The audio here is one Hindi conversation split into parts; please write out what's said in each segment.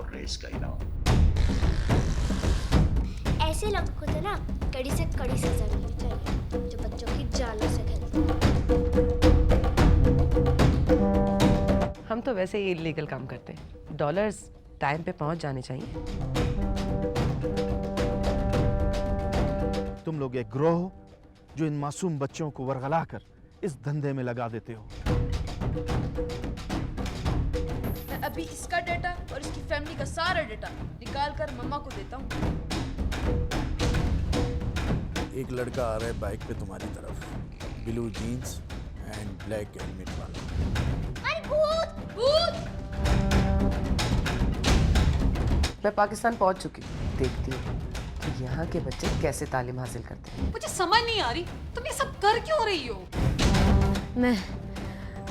और रेस का इनाम। ऐसे लोगों को तो ना कड़ी से कड़ी सजा मिलनी चाहिए जो बच्चों की जानों से खेलते हैं। हम तो वैसे ही इलीगल काम करते हैं। डॉलर्स टाइम पे पहुंच जाने चाहिए। तुम लोग एक गिरोह हो जो इन मासूम बच्चों को वरगला कर इस धंधे में लगा देते हो। मैं अभी इसका डेटा और इसकी फैमिली का सारा डेटा निकाल कर मम्मा को देता हूँ। एक लड़का आ रहा है बाइक पे तुम्हारी तरफ, blue jeans and black helmet वाला। अरे भूत भूत! मैं पाकिस्तान पहुंच चुकी हूँ। देखती हूँ कि यहाँ के बच्चे कैसे तालीम हासिल करते हैं। मुझे समझ नहीं आ रही तुम ये सब कर क्यों रही हो।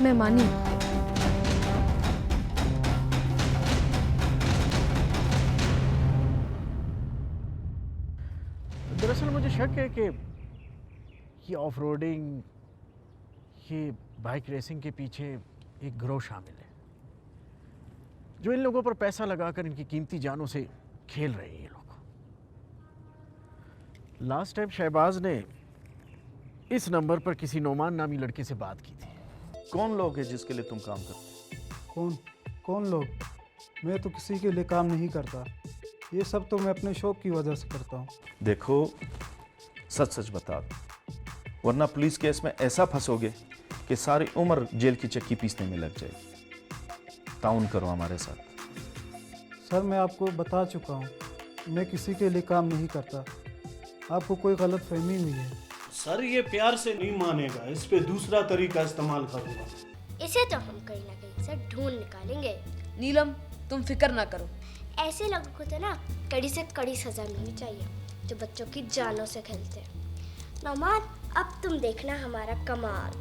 मैं मानी। दरअसल मुझे शक है कि ये ऑफ रोडिंग, ये बाइक रेसिंग के पीछे एक गिरोह शामिल है जो इन लोगों पर पैसा लगाकर इनकी कीमती जानों से खेल रहे हैं ये लोग। लास्ट टाइम शहबाज ने इस नंबर पर किसी नोमान नामी लड़के से बात की थी। कौन लोग हैं जिसके लिए तुम काम करते कौन लोग? मैं तो किसी के लिए काम नहीं करता। ये सब तो मैं अपने शौक की वजह से करता हूँ। देखो, सच सच बता दो, वरना पुलिस केस में ऐसा फंसोगे कि सारी उम्र जेल की चक्की पीसने में लग जाएगी। ताउन करो हमारे साथ। सर, मैं आपको बता चुका हूँ, मैं किसी के लिए काम नहीं करता। आपको कोई गलत फहमी हुई है। सर, ये प्यार से नहीं मानेगा, इस पे दूसरा तरीका इस्तेमाल करूंगा। इसे तो हम कहीं ना कहीं से ढूंढ निकालेंगे। नीलम तुम फिक्र ना करो। ऐसे लोगों को तो ना कड़ी से कड़ी सजा मिलनी चाहिए जो बच्चों की जानों से खेलते हैं। नौमान, अब तुम देखना हमारा कमाल।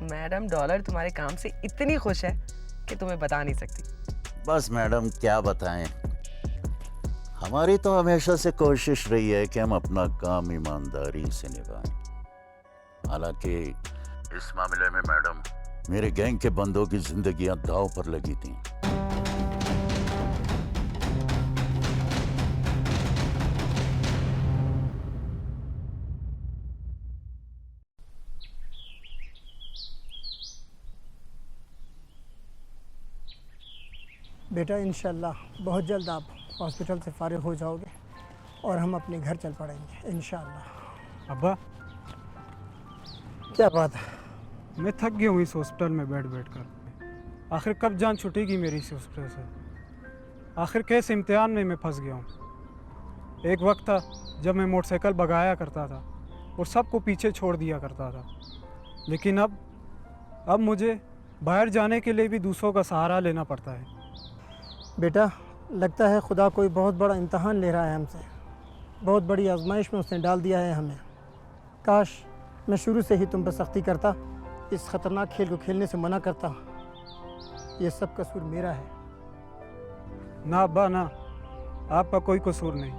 मैडम, डॉलर तुम्हारे काम से इतनी खुश है कि तुम्हें बता नहीं सकती। बस मैडम, क्या बताएं, हमारी तो हमेशा से कोशिश रही है कि हम अपना काम ईमानदारी से निभाएं। हालांकि इस मामले में मैडम, मेरे गैंग के बंदों की जिंदगियां दांव पर लगी थीं। बेटा, इंशाल्लाह बहुत जल्द आप हॉस्पिटल से फारिग हो जाओगे और हम अपने घर चल पड़ेंगे इंशाल्लाह। अब्बा, क्या बात है? मैं थक गया हूँ इस हॉस्पिटल में बैठ कर। आखिर कब जान छूटेगी मेरी इस हॉस्पिटल से? आखिर कैसे इम्तिहान में मैं फंस गया हूँ। एक वक्त था जब मैं मोटरसाइकिल भगाया करता था और सबको पीछे छोड़ दिया करता था, लेकिन अब मुझे बाहर जाने के लिए भी दूसरों का सहारा लेना पड़ता है। बेटा, लगता है खुदा कोई बहुत बड़ा इम्तहान ले रहा है हमसे। बहुत बड़ी आजमाइश में उसने डाल दिया है हमें। काश मैं शुरू से ही तुम पर सख्ती करता, इस ख़तरनाक खेल को खेलने से मना करता। ये सब कसूर मेरा है। ना अब्बा, ना, आपका कोई कसूर नहीं।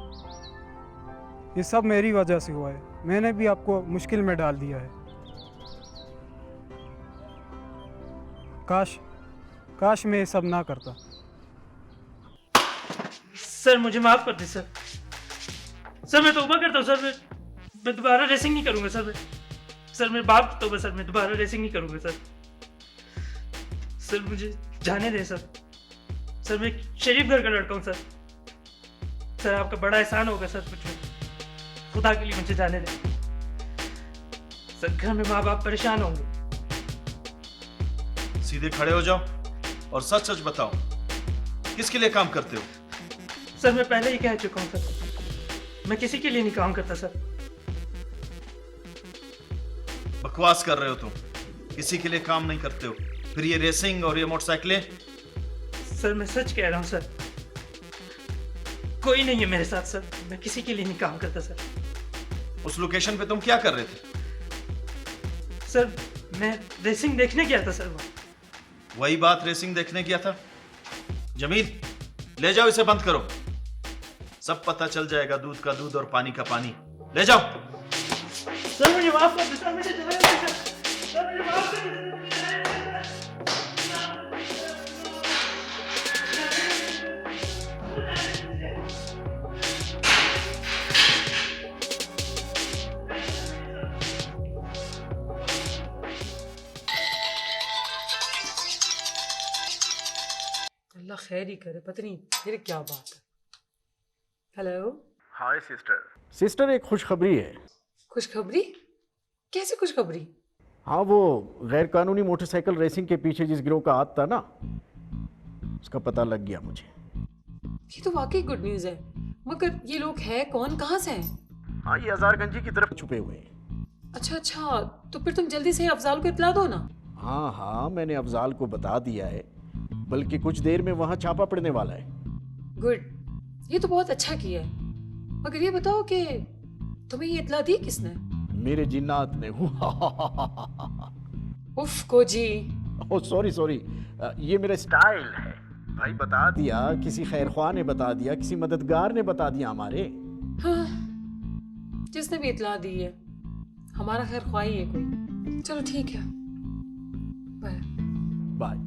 ये सब मेरी वजह से हुआ है। मैंने भी आपको मुश्किल में डाल दिया है। काश मैं ये सब ना करता। सर, मुझे माफ कर दे सर। सर, मैं तौबा करता हूँ सर। मैं दोबारा रेसिंग नहीं करूँगा सर। मेरे बाप की तौबा सर, मैं दोबारा रेसिंग नहीं करूँगा सर। सर, मुझे जाने दे सर। मैं शरीफ घर का लड़का हूँ सर। आपका बड़ा एहसान होगा सर मुझ पे। खुदा के लिए मुझे जाने दे सर। घर में माँ बाप परेशान होंगे। सीधे खड़े हो जाओ और सच सच बताओ, किसके लिए काम करते हो? सर, मैं पहले ही कह चुका हूँ सर, मैं किसी के लिए नहीं काम करता सर। बकवास कर रहे हो तुम। किसी के लिए काम नहीं करते हो, फिर ये रेसिंग और ये मोटरसाइकिलें? सर, मैं सच कह रहा हूँ सर। कोई नहीं है मेरे साथ सर। मैं किसी के लिए नहीं काम करता सर। उस लोकेशन पे तुम क्या कर रहे थे? सर, मैं रेसिंग देखने गया था सर। वही बात, रेसिंग देखने गया था? जमील, ले जाओ इसे, बंद करो। सब पता चल जाएगा, दूध का दूध और पानी का पानी। ले जाओ। सर, मुझे माफ कर दो सर। मुझे जाने दो सर। अल्लाह खैर ही करे, पता नहीं फिर क्या बात है। हेलो। हाय सिस्टर। सिस्टर एक खुशखबरी है। खुशखबरी? कैसे खुशखबरी? हाँ, वो गैर कानूनी मोटरसाइकिल रेसिंग के पीछे जिस गिरोह का हाथ था ना, उसका पता लग गया मुझे। ये तो वाकई गुड न्यूज़ है, मगर ये लोग है कौन, कहाँ से हैं? हाँ, ये हजारगंजी की तरफ छुपे हुए हैं। अच्छा अच्छा, तो फिर तुम जल्दी से अफजाल को इत्तला दो ना। हाँ हाँ, मैंने अफजाल को बता दिया है, बल्कि कुछ देर में वहाँ छापा पड़ने वाला है। गुड, ये तो बहुत अच्छा किया है। मगर ये बताओ कि तुम्हें ये इत्तला दी किसने? मेरे जिन्नात ने। उफ को जी। ओह सॉरी सॉरी, ये मेरा स्टाइल है भाई। बता दिया, किसी खैरख्वाह ने बता दिया, किसी मददगार ने बता दिया हमारे। हाँ, जिसने भी इत्तला दी है, हमारा खैर ख्वाही है कोई। चलो ठीक है, बाय बाय।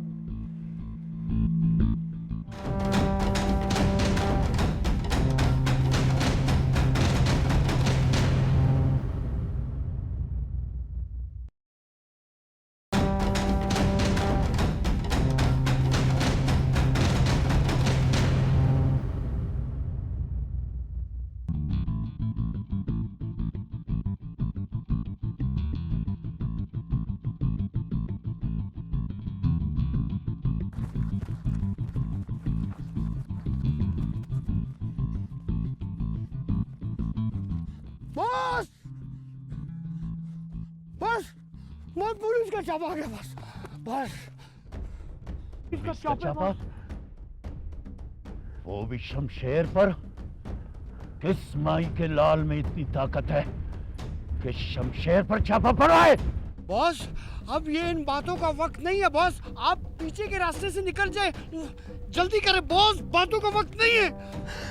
बस बस मैं पुलिस का छापा आ गया। बस बस इसका छापा, वो भी शमशेर पर। किस माई के लाल में इतनी ताकत है कि शमशेर पर छापा पड़ा है? बॉस, अब ये इन बातों का वक्त नहीं है बॉस। आप पीछे के रास्ते से निकल जाए, जल्दी करें बॉस, बातों का वक्त नहीं है।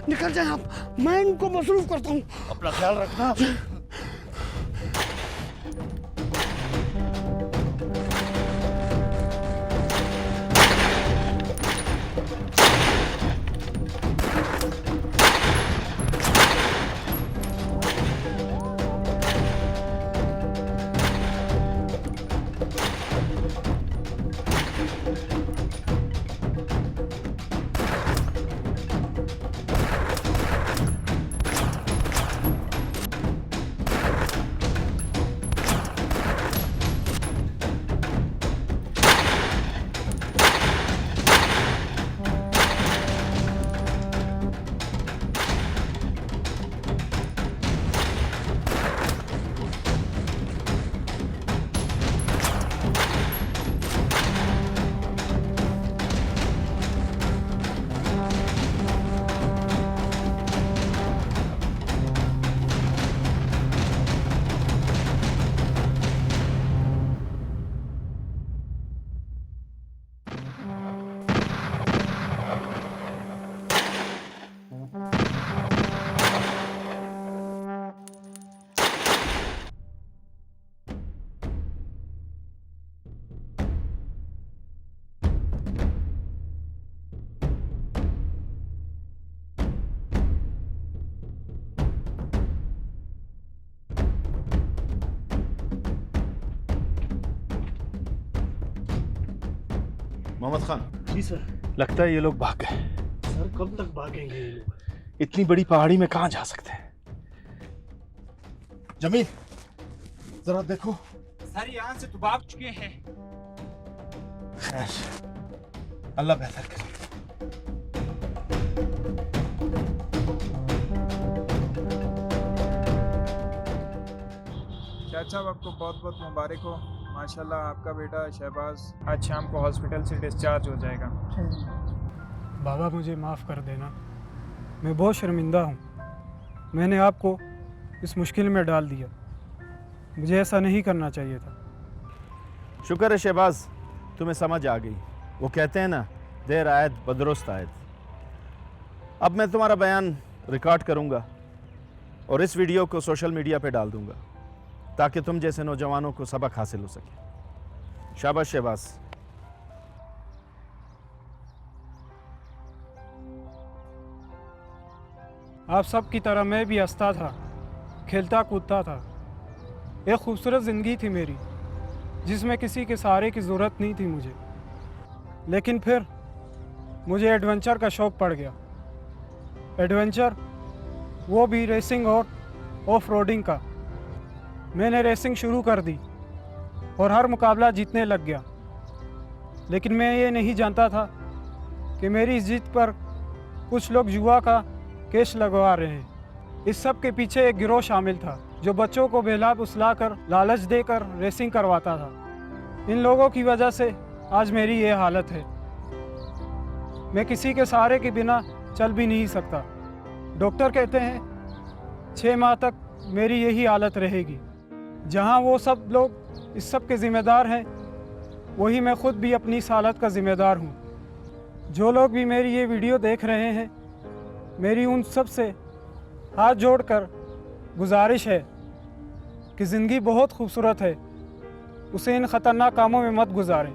निकल जाए आप, मैं इनको मसरूफ करता हूँ। अपना ख्याल रखना। मोहम्मद खान, जी सर। लगता है ये लोग भाग गए। सर कब तक भागेंगे ये लोग? इतनी बड़ी पहाड़ी में कहाँ जा सकते हैं? जमील, जरा देखो। सर यहाँ से तो भाग चुके हैं। खैर, अल्लाह बेहतर करे। शायद साहब आपको बहुत बहुत मुबारक हो। माशाल्लाह आपका बेटा शहबाज आज शाम को हॉस्पिटल से डिस्चार्ज हो जाएगा। बाबा मुझे माफ़ कर देना, मैं बहुत शर्मिंदा हूँ। मैंने आपको इस मुश्किल में डाल दिया, मुझे ऐसा नहीं करना चाहिए था। शुक्र है शहबाज, तुम्हें समझ आ गई। वो कहते हैं ना, देर आयत बदरुस्त आयत। अब मैं तुम्हारा बयान रिकॉर्ड करूँगा और इस वीडियो को सोशल मीडिया पे डाल दूँगा ताकि तुम जैसे नौजवानों को सबक हासिल हो सके। शाबाश शहबाज। आप सब की तरह मैं भी हंसता था, खेलता कूदता था। एक खूबसूरत ज़िंदगी थी मेरी, जिसमें किसी के सहारे की ज़रूरत नहीं थी मुझे। लेकिन फिर मुझे एडवेंचर का शौक़ पड़ गया। एडवेंचर, वो भी रेसिंग और ऑफ रोडिंग का। मैंने रेसिंग शुरू कर दी और हर मुकाबला जीतने लग गया, लेकिन मैं ये नहीं जानता था कि मेरी इस जीत पर कुछ लोग जुआ का केस लगवा रहे हैं। इस सब के पीछे एक गिरोह शामिल था जो बच्चों को बहला फुसला कर लालच देकर रेसिंग करवाता था। इन लोगों की वजह से आज मेरी ये हालत है। मैं किसी के सहारे के बिना चल भी नहीं सकता। डॉक्टर कहते हैं 6 माह तक मेरी यही हालत रहेगी। जहां वो सब लोग इस सब के ज़िम्मेदार हैं, वही मैं खुद भी अपनी इस हालत का ज़िम्मेदार हूँ। जो लोग भी मेरी ये वीडियो देख रहे हैं, मेरी उन सब से हाथ जोड़कर गुजारिश है कि ज़िंदगी बहुत खूबसूरत है, उसे इन ख़तरनाक कामों में मत गुजारें,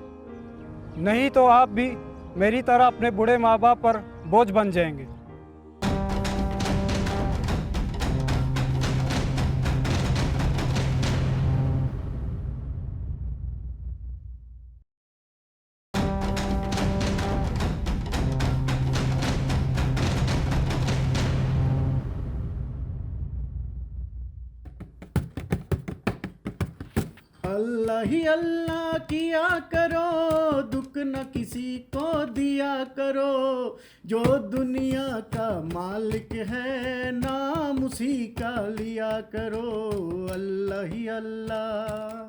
नहीं तो आप भी मेरी तरह अपने बूढ़े माँ बाप पर बोझ बन जाएंगे। अल्लाह ही अल्लाह किया करो, दुख न किसी को दिया करो। जो दुनिया का मालिक है, नाम उसी का लिया करो। अल्लाह ही अल्लाह,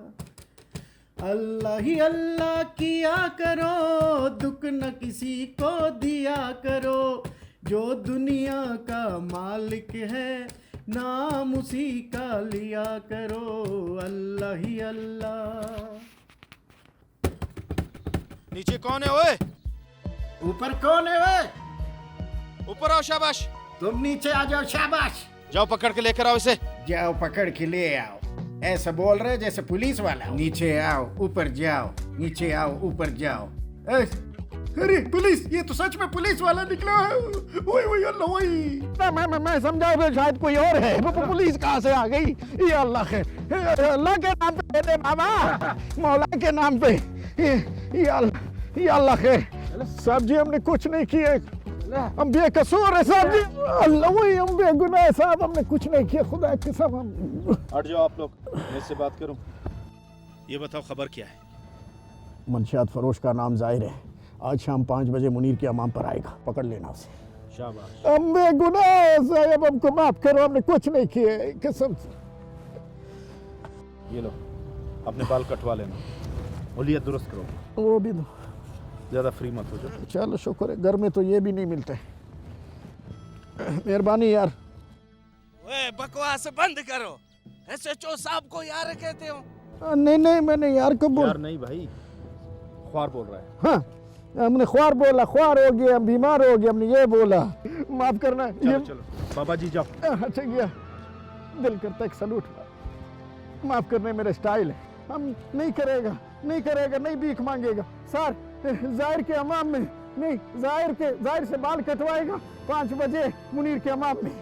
अल्लाह ही अल्लाह किया करो, दुख न किसी को दिया करो। जो दुनिया का मालिक है, नाम उसी का लिया करो। अल्लाह ही अल्लाह। नीचे कौन है ओए? ऊपर कौन है ओए? ऊपर आओ, शाबाश। तुम नीचे आ जाओ, शाबाश। जाओ पकड़ के लेकर आओ इसे। जाओ पकड़ के ले आओ। ऐसा बोल रहे जैसे पुलिस वाला। नीचे आओ, ऊपर जाओ, नीचे आओ, ऊपर जाओ। अरे पुलिस, ये तो सच में पुलिस वाला निकला है। ओए ओए अल्लाह ओए। मैं समझा शायद कोई और है। पुलिस कहाँ से आ गई? ये अल्लाह है, अल्लाह के नाम पे दे बाबा, मौला के नाम पे। ये अल्लाह है। साहब जी हमने कुछ नहीं किए, हम बेकसूर है साहब जी। अल्लाह वही, हम बेगुनाह है साहब, हमने कुछ नहीं किया। खुदा के सब हम। हट जाओ आप लोग, मैं इससे बात करूं। ये बताओ खबर क्या है? मंशियात फरोश का नाम जाहिर है। आज शाम 5 बजे मुनीर के अमाम पर आएगा, पकड़ लेना उसे। शाबाश। हम बेगुनाह है साहब, हमको माफ करो, हमने कुछ नहीं किए कसम से। ये लो, अपने बाल कटवा लेना, हुलिया दुरुस्त करो। वो भी दो। ज्यादा फ्री मत हो जाओ। चलो शुक्र है, घर में तो ये भी नहीं मिलते। मेहरबानी यार। ओए बकवास बंद करो, SHO साहब को यार कहते हो? नहीं मैंने यार को बोल। यार नहीं भाई, ख्वार बोल रहा है। हाँ हमने ख्वार बोला, ख्वार हो गया, हम बीमार हो गए, हमने ये बोला। माफ करना। चलो बाबा जी जाओ। अच्छा गया, दिल करता एक सलूट। माफ करने मेरा स्टाइल है। हम नहीं करेगा, नहीं भीख मांगेगा। सर जाहिर के अमाम में नहीं, जाहिर से बाल कटवाएगा 5 बजे मुनीर के अमाम में।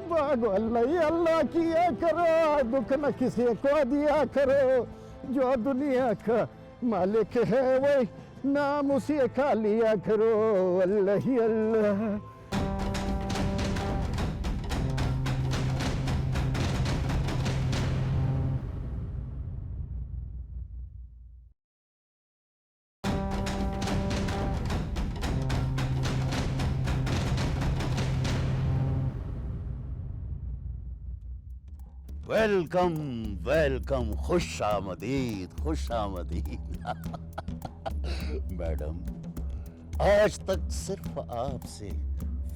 भागो अल्लाह ही अल्लाह किया करो, दुख न किसी को दिया करो। जो दुनिया का मालिक है, वही नाम उसी का लिया करो। अल्लाह ही अल्लाह। वेलकम वेलकम, खुश आमदीद, खुश आमदीद। मैडम, आज तक सिर्फ आपसे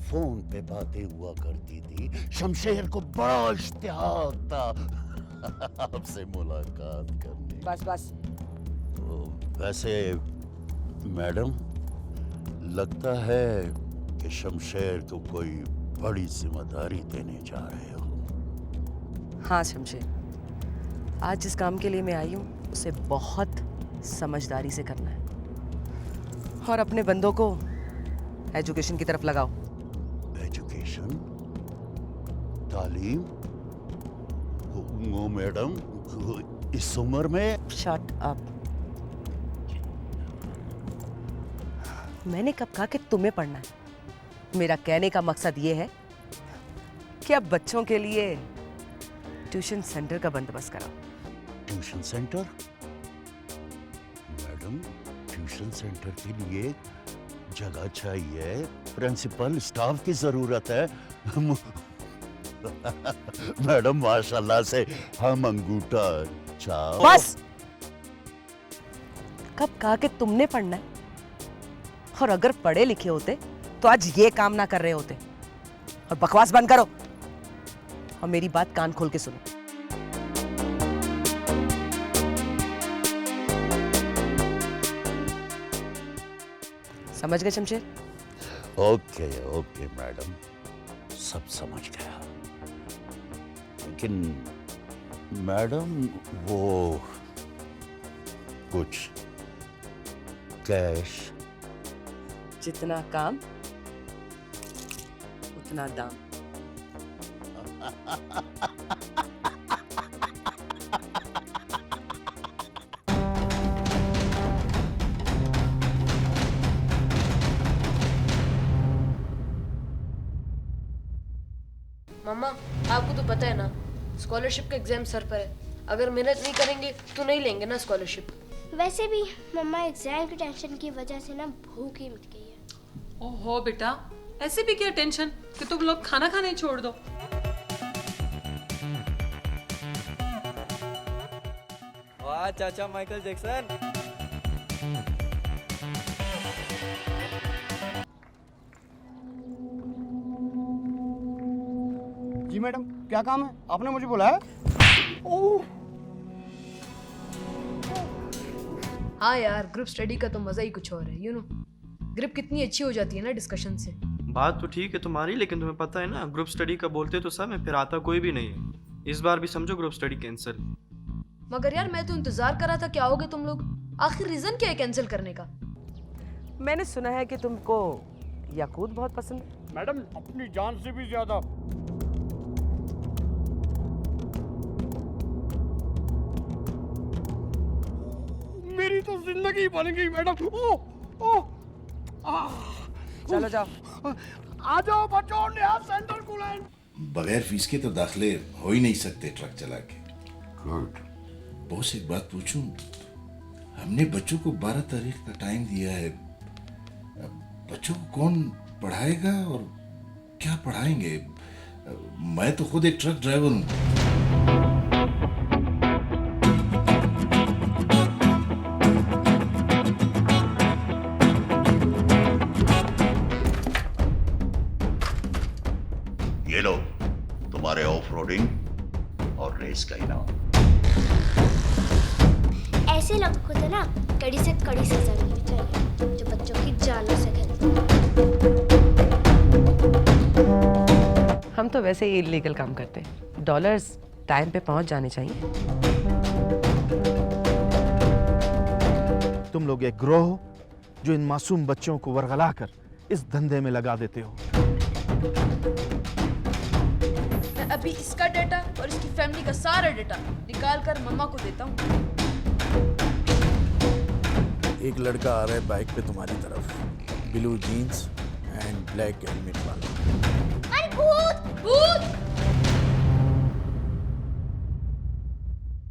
फोन पे बातें हुआ करती थी। शमशेर को बड़ा इश्तिहाक था आपसे मुलाकात करने। बस तो वैसे मैडम, लगता है कि शमशेर को कोई बड़ी जिम्मेदारी देने जा रहे हो। हाँ शमशेर, आज जिस काम के लिए मैं आई हूँ उसे बहुत समझदारी से करना है, और अपने बंदों को एजुकेशन की तरफ लगाओ। एजुकेशन, तालीम? वो मैडम, इस उम्र में? Shut up. मैंने कब कहा कि तुम्हें पढ़ना है? मेरा कहने का मकसद ये है कि अब बच्चों के लिए ट्यूशन सेंटर का बंदोबस्त कराओ। Tuition centre? Madam, tuition centre के लिए जगह चाहिए, प्रिंसिपल, स्टाफ की जरूरत है। मैडम माशाल्लाह से हम अंगूठा छाप। बस! कब कहा कि तुमने पढ़ना है? और अगर पढ़े लिखे होते तो आज ये काम ना कर रहे होते। और बकवास बंद करो और मेरी बात कान खोल के सुनो। समझ गए शमशेर? ओके ओके मैडम, सब समझ गया। लेकिन मैडम वो कुछ कैश। जितना काम उतना दाम। मम्मा, आपको तो पता है ना, स्कॉलरशिप का एग्जाम सर पर है। अगर मेहनत नहीं करेंगे तो नहीं लेंगे ना स्कॉलरशिप। वैसे भी मम्मा एग्जाम की टेंशन की वजह से ना भूख ही मिट गई है। ओहो बेटा, ऐसे भी क्या टेंशन कि तुम लोग खाना खाना ही छोड़ दो। वाह चाचा माइकल जैक्सन। जी मैडम, क्या काम है? आपने मुझे बुलाया? ओह! हाँ यार, ग्रुप स्टडी का तो मजा ही कुछ और है। यू नो, ग्रुप कितनी अच्छी हो जाती है ना डिस्कशन से। बात तो ठीक है तुम्हारी, लेकिन तुम्हें पता है ना, ग्रुप स्टडी का बोलते तो सब है, फिर आता कोई भी नहीं है। इस बार भी समझो ग्रुप स्टडी कैंसिल। मगर यार मैं तो इंतजार कर रहा था, क्या होगे तुम लोग? आखिर रीजन क्या है कैंसिल करने का? मैंने सुना है कि तुमको याकूत बहुत पसंद है। मैडम, अपनी जान से भी ज्यादा। मेरी तो जिंदगी बन गई मैडम। ओह ओह! चलो जाओ। आ जाओ बच्चों, नया सेंटर खुला है। बगैर फीस के तो दाखिले हो ही नहीं सकते ट्रक चला के। गुड। बॉस, एक बात पूछूं? हमने बच्चों को 12 तारीख का टाइम दिया है। बच्चों को कौन पढ़ाएगा और क्या पढ़ाएंगे? मैं तो खुद एक ट्रक ड्राइवर हूं। ये लो तुम्हारे ऑफ रोडिंग और रेस का इनाम। ऐसे लोगों को तो ना कड़ी से कड़ी सजा मिलनी चाहिए, जो बच्चों की जानों से खेलते हैं। हम तो वैसे ही इलीगल काम करते हैं। डॉलर्स टाइम पे पहुंच जाने चाहिए। तुम लोग एक गिरोह हो जो इन मासूम बच्चों को वरगला कर इस धंधे में लगा देते हो। मैं अभी इसका डेटा और इसकी फैमिली का सारा डेटा निकाल कर मम्मा को देता हूँ। एक लड़का आ रहा है बाइक पे तुम्हारी तरफ, blue jeans and black helmet वाला। अरे भूत! भूत!